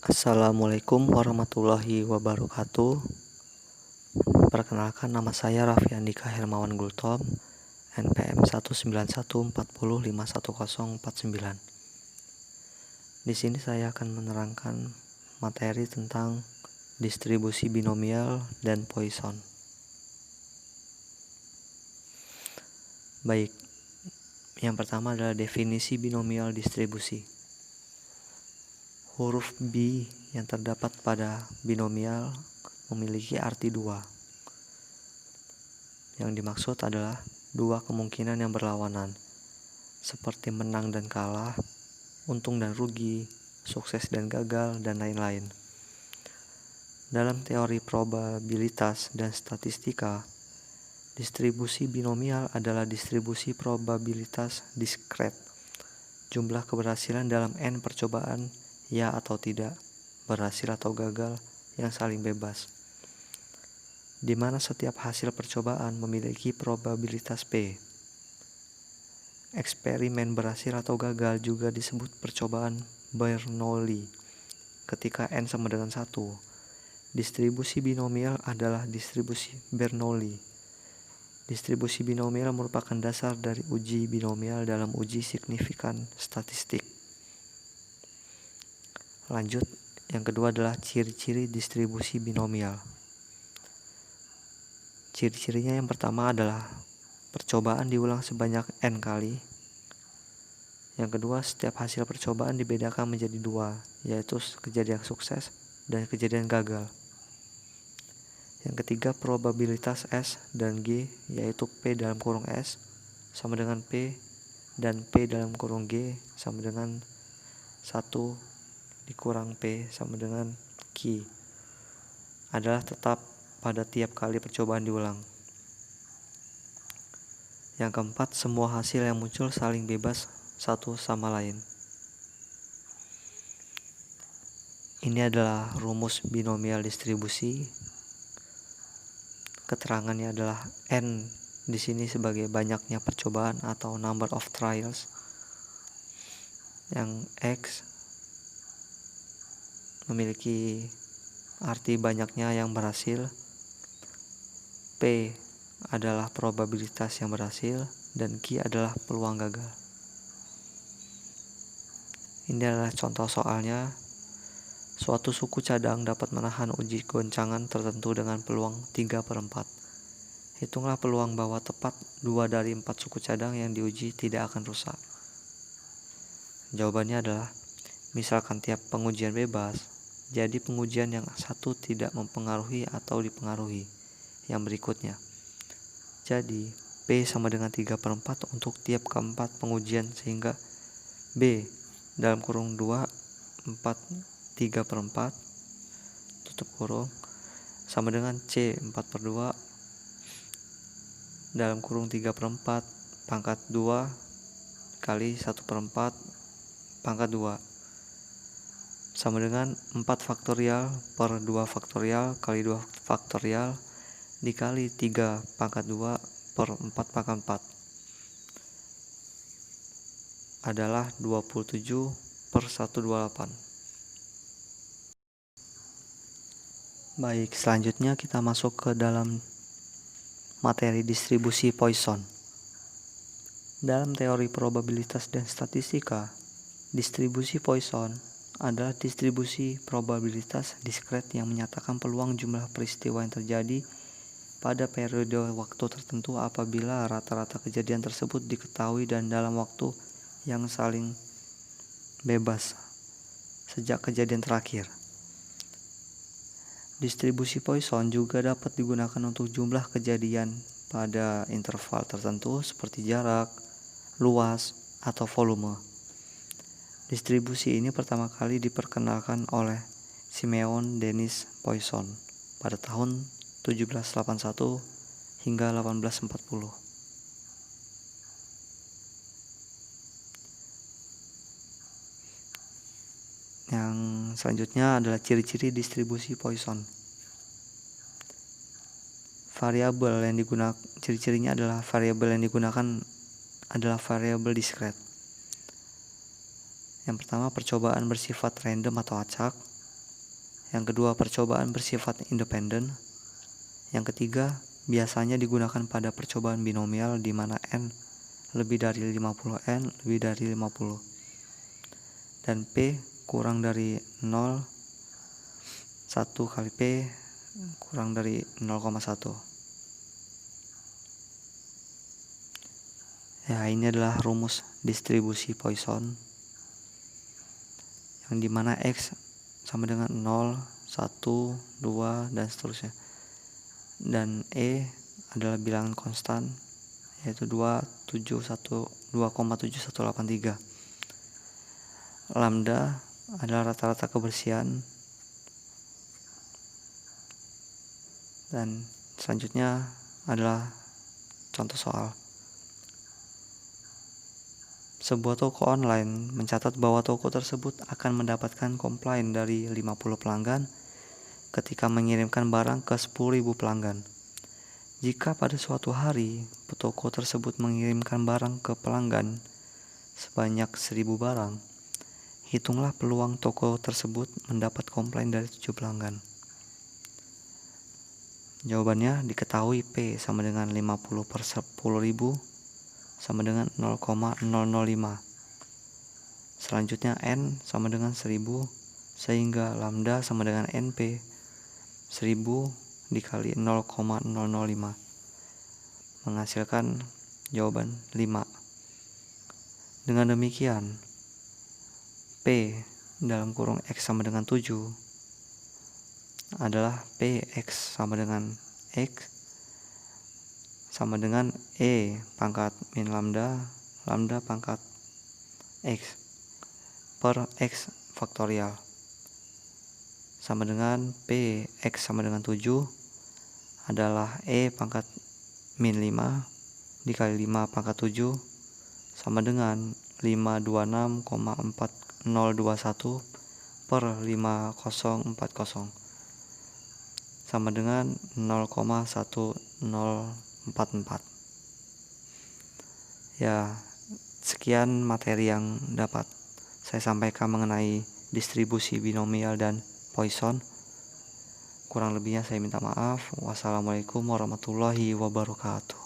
Assalamualaikum warahmatullahi wabarakatuh. Perkenalkan, nama saya Raffi Andika Hermawan Gultom, NPM 19140510049. Di sini saya akan menerangkan materi tentang distribusi binomial dan Poisson. Baik, yang pertama adalah definisi binomial distribusi. Huruf B yang terdapat pada binomial memiliki arti dua. Yang dimaksud adalah dua kemungkinan yang berlawanan, seperti menang dan kalah, untung dan rugi, sukses dan gagal, dan lain-lain. Dalam teori probabilitas dan statistika, distribusi binomial adalah distribusi probabilitas diskret. Jumlah keberhasilan dalam N percobaan, ya atau tidak, berhasil atau gagal, yang saling bebas, di mana setiap hasil percobaan memiliki probabilitas P. Eksperimen berhasil atau gagal juga disebut percobaan Bernoulli ketika N sama dengan 1. Distribusi binomial adalah distribusi Bernoulli. Distribusi binomial merupakan dasar dari uji binomial dalam uji signifikan statistik. Lanjut, yang kedua adalah ciri-ciri distribusi binomial. Ciri-cirinya yang pertama adalah percobaan diulang sebanyak N kali. Yang kedua, setiap hasil percobaan dibedakan menjadi dua, yaitu kejadian sukses dan kejadian gagal. Yang ketiga, probabilitas S dan G, yaitu P dalam kurung S sama dengan P dan P dalam kurung G sama dengan 1 dikurang P sama dengan Q, adalah tetap pada tiap kali percobaan diulang. Yang keempat, semua hasil yang muncul saling bebas satu sama lain. Ini adalah rumus binomial distribusi. Keterangannya adalah N di sini sebagai banyaknya percobaan atau number of trials. Yang X memiliki arti banyaknya yang berhasil. P adalah probabilitas yang berhasil dan Q adalah peluang gagal. Ini adalah contoh soalnya. Suatu suku cadang dapat menahan uji goncangan tertentu dengan peluang 3/4. Hitunglah peluang bahwa tepat 2 dari 4 suku cadang yang diuji tidak akan rusak. Jawabannya adalah, misalkan tiap pengujian bebas, jadi pengujian yang satu tidak mempengaruhi atau dipengaruhi yang berikutnya. Jadi P sama dengan 3/4 untuk tiap keempat pengujian, sehingga B dalam kurung 2, 4, 3/4 tutup kurung sama dengan C 4/2 dalam kurung 3/4 pangkat 2 kali 1/4 pangkat 2 sama dengan 4 faktorial per 2 faktorial kali 2 faktorial dikali 3 pangkat 2 per 4 pangkat 4 adalah 27/128. Baik, selanjutnya kita masuk ke dalam materi distribusi Poisson. Dalam teori probabilitas dan statistika, distribusi Poisson adalah distribusi probabilitas diskret yang menyatakan peluang jumlah peristiwa yang terjadi pada periode waktu tertentu apabila rata-rata kejadian tersebut diketahui dan dalam waktu yang saling bebas sejak kejadian terakhir. Distribusi Poisson juga dapat digunakan untuk jumlah kejadian pada interval tertentu seperti jarak, luas, atau volume. Distribusi ini pertama kali diperkenalkan oleh Simeon Denis Poisson pada tahun 1781 hingga 1840. Yang selanjutnya adalah ciri-ciri distribusi Poisson. Ciri-cirinya adalah variabel yang digunakan adalah variabel diskret. Yang pertama, percobaan bersifat random atau acak. Yang kedua, percobaan bersifat independen. Yang ketiga, biasanya digunakan pada percobaan binomial di mana n lebih dari 50, n lebih dari 50. Dan P kurang dari 0, 1 kali P kurang dari 0,1. Ya, ini adalah rumus distribusi Poisson yang dimana X sama dengan 0, 1, 2, dan seterusnya. Dan E adalah bilangan konstan, yaitu 2,7183. Lambda adalah rata-rata kebersihan. Dan selanjutnya adalah contoh soal. Sebuah toko online mencatat bahwa toko tersebut akan mendapatkan komplain dari 50 pelanggan ketika mengirimkan barang ke 10.000 pelanggan. Jika pada suatu hari toko tersebut mengirimkan barang ke pelanggan sebanyak 1.000 barang, hitunglah peluang toko tersebut mendapat komplain dari 7 pelanggan. Jawabannya diketahui P sama dengan 50 per 10.000 sama dengan 0,005. Selanjutnya N sama dengan 1000, sehingga lambda sama dengan NP 1000 dikali 0,005 menghasilkan jawaban 5. Dengan demikian P dalam kurung X sama dengan 7 adalah PX sama dengan X sama dengan E pangkat min lambda pangkat X per X faktorial sama dengan PX sama dengan 7 adalah E pangkat min 5 dikali 5 pangkat 7 sama dengan 526,4021 per 5040 sama dengan 0,1044. Ya, sekian materi yang dapat saya sampaikan mengenai distribusi binomial dan Poisson. Kurang lebihnya saya minta maaf. Wassalamualaikum warahmatullahi wabarakatuh.